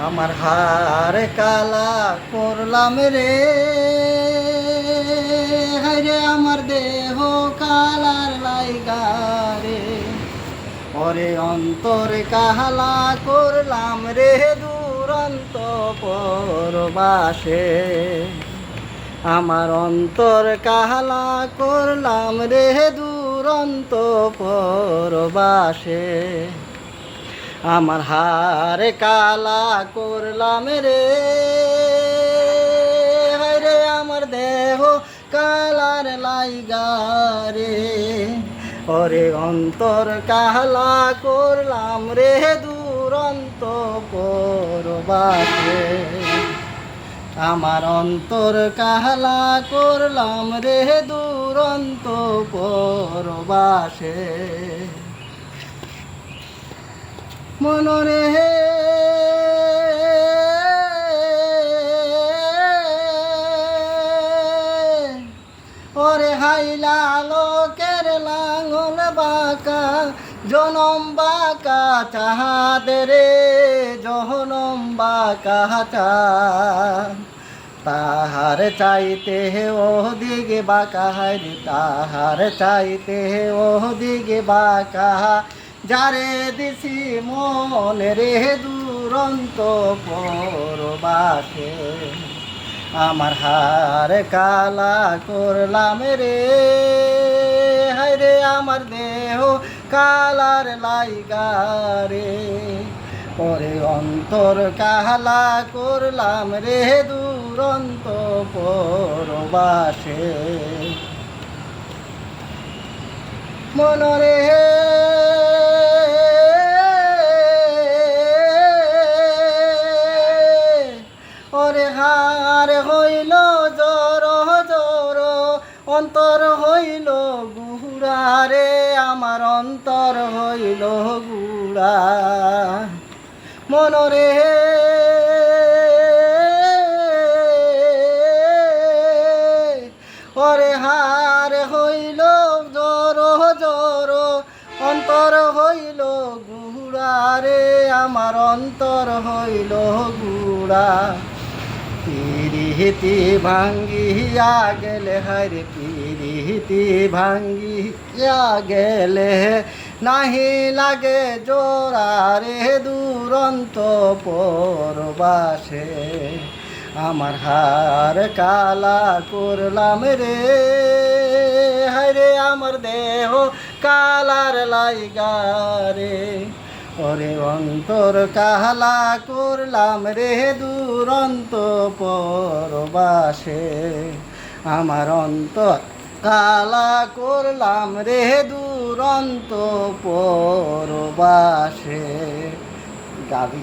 আমার হার কালা করলাম রে, হায়রে আমার দেহ কালার লাইগা রে। ওরে অন্তর কাহালা করলাম রে দুরন্ত পরবাসে। আমার অন্তর কাহালা করলাম রে দুরন্ত পরবাসে। আমার হার কালা করলাম রে, হায়রে আমার দেহ কালার লাইগা রে। ওরে অন্তর কালা করলাম রে দুরন্ত পরবাসে। আমার অন্তর কালা করলাম রে দুরন্ত পরবাসে। মনরে ওরে হাইলা লোকের লাঙল বাঁকা, জনম বাঁকা চাঁদ রে, জনম বাঁকা চাঁদ। তাহার চাইতে ওদিকে বাঁকা হারি, তাহার চাইতে ওদিকে বাঁকা, যারে দিছি মনে রে দুরন্ত পরবাসে। আমার হার কালা করলাম রে, হায়রে আমার দেহ কালার লাইগা রে। ওরে অন্তর কালা করলাম রে দুরন্ত পরবাসে। মনরে ওরে হার হইল জর জর, অন্তর হইল গুড়া রে, আমার অন্তর হইল গুড়া। মনরে ওরে হার হইল জর জর, অন্তর হইল গুড়া রে, আমার অন্তর হইল গুড়া। পিরিতি ভাঙ্গিয়া গেলে হায়রে, পিরিতি ভাঙ্গিয়া গেলে নাহি লাগে জোড়া রে দুরন্ত পরবাসে। আমার হার কালা করলাম রে, হায়রে আমার দেহ কালার লাইগা রে। ওরে অন্তর কালা করলাম রে দুরন্ত পরবাসে। আমার অন্তর কালা করলাম রে দুরন্ত পরবাসে। গাবি।